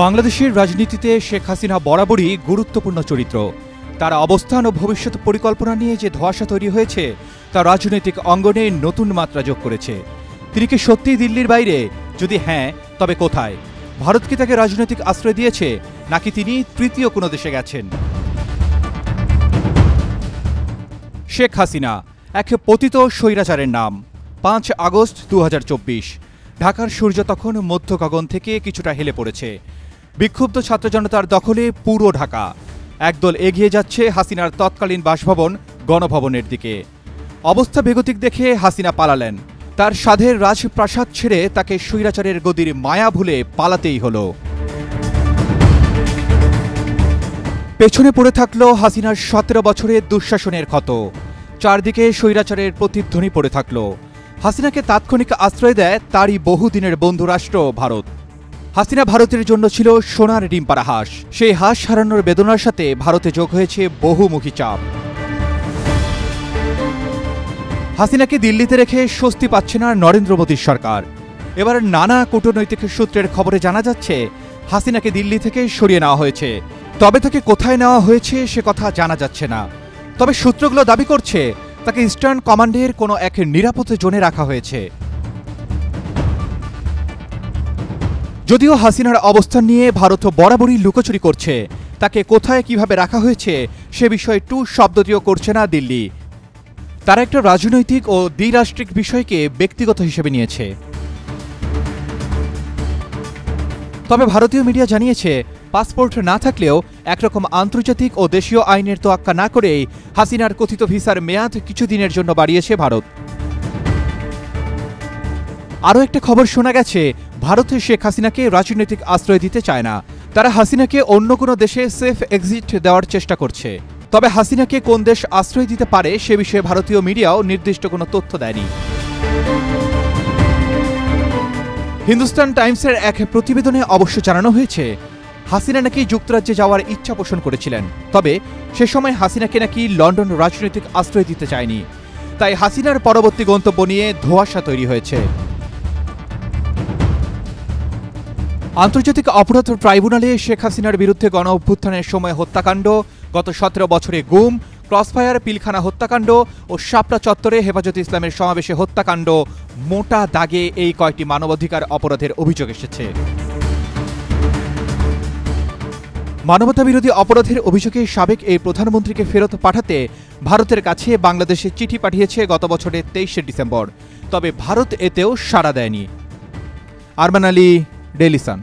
বাংলাদেশের রাজনীতিতে শেখ হাসিনা বরাবরই গুরুত্বপূর্ণ চরিত্র। তার অবস্থান ও ভবিষ্যৎ পরিকল্পনা নিয়ে যে ধোঁয়াশা তৈরি হয়েছে তা রাজনৈতিক অঙ্গনে নতুন মাত্রা যোগ করেছে। তিনি কি সত্যিই দিল্লির বাইরে? যদি হ্যাঁ, তবে কোথায়? ভারত কি তাকে রাজনৈতিক আশ্রয় দিয়েছে, নাকি তিনি তৃতীয় কোনো দেশে গেছেন? শেখ হাসিনা এক পতিত স্বৈরাচারের নাম। 5 আগস্ট 2024। ঢাকার সূর্য তখন মধ্য গগন থেকে কিছুটা হেলে পড়েছে। বিক্ষুব্ধ ছাত্র জনতার দখলে পুরো ঢাকা। একদল এগিয়ে যাচ্ছে হাসিনার তৎকালীন বাসভবন গণভবনের দিকে। অবস্থা বেগতিক দেখে হাসিনা পালালেন। তার সাধের রাজপ্রাসাদ ছেড়ে তাকে স্বৈরাচারের গদির মায়া ভুলে পালাতেই হলো। পেছনে পড়ে থাকলো হাসিনার 17 বছরের দুঃশাসনের ক্ষত। চারদিকে স্বৈরাচারের প্রতিধ্বনি পড়ে থাকলো। হাসিনাকে তাৎক্ষণিক আশ্রয় দেয় তারই বহুদিনের বন্ধুরাষ্ট্র ভারত। হাসিনা ভারতের জন্য ছিল সোনার ডিম পাড়া হাঁস। সেই হাঁস হারানোর বেদনার সাথে ভারতে যোগ হয়েছে বহুমুখী চাপ। হাসিনাকে দিল্লিতে রেখে স্বস্তি পাচ্ছে না নরেন্দ্র মোদীর সরকার। এবার নানা কূটনৈতিক সূত্রের খবরে জানা যাচ্ছে হাসিনাকে দিল্লি থেকে সরিয়ে নেওয়া হয়েছে। তবে তাকে কোথায় নেওয়া হয়েছে সে কথা জানা যাচ্ছে না। তবে সূত্রগুলো দাবি করছে তাকে ইস্টার্ন কমান্ডের কোনো এক নিরাপদ জোনে রাখা হয়েছে। যদিও হাসিনার অবস্থান নিয়ে ভারত বরাবরই লুকোচুরি করছে, তাকে কোথায় কিভাবে রাখা হয়েছে সে বিষয়ে টু শব্দটিও করছে না দিল্লি। তারা একটা রাজনৈতিক ও দ্বিরাষ্ট্রিক বিষয়কে ব্যক্তিগত হিসেবে নিয়েছে। তবে ভারতীয় মিডিয়া জানিয়েছে পাসপোর্ট না থাকলেও একরকম আন্তর্জাতিক ও দেশীয় আইনের তোয়াক্কা না করেই হাসিনার কথিত ভিসার মেয়াদ কিছুদিনের জন্য বাড়িয়েছে ভারত। আরও একটা খবর শোনা গেছে, ভারত শেখ হাসিনাকে রাজনৈতিক আশ্রয় দিতে চায় না। তারা হাসিনাকে অন্য কোনো দেশে সেফ এক্সিট দেওয়ার চেষ্টা করছে। তবে হাসিনাকে কোন দেশ আশ্রয় দিতে পারে সে বিষয়ে ভারতীয় মিডিয়াও নির্দিষ্ট কোনো তথ্য দেয়নি। হিন্দুস্তান টাইমসের এক প্রতিবেদনে অবশ্য জানানো হয়েছে হাসিনা নাকি যুক্তরাজ্যে যাওয়ার ইচ্ছা পোষণ করেছিলেন। তবে সে সময় হাসিনাকে নাকি লন্ডন রাজনৈতিক আশ্রয় দিতে চায়নি। তাই হাসিনার পরবর্তী গন্তব্য নিয়ে ধোঁয়াশা তৈরি হয়েছে। আন্তর্জাতিক অপরাধ ট্রাইব্যুনালে শেখ হাসিনার বিরুদ্ধে গণ অভ্যুত্থানের সময় হত্যাকাণ্ড, গত 17 বছরে গুম, ক্রসফায়ার পিলখানা হত্যাকাণ্ড ও শাপলা চত্বরে হেফাজতে ইসলামের সমাবেশে হত্যাকাণ্ড, মোটা দাগে এই কয়েকটি মানবাধিকার অপরাধের অভিযোগ এসেছে। মানবতাবিরোধী অপরাধের অভিযোগে সাবেক এই প্রধানমন্ত্রীকে ফেরত পাঠাতে ভারতের কাছে বাংলাদেশে চিঠি পাঠিয়েছে গত বছরের 23শে ডিসেম্বর। তবে ভারত এতেও সাড়া দেয়নি। Arman Ali, Daily Sun.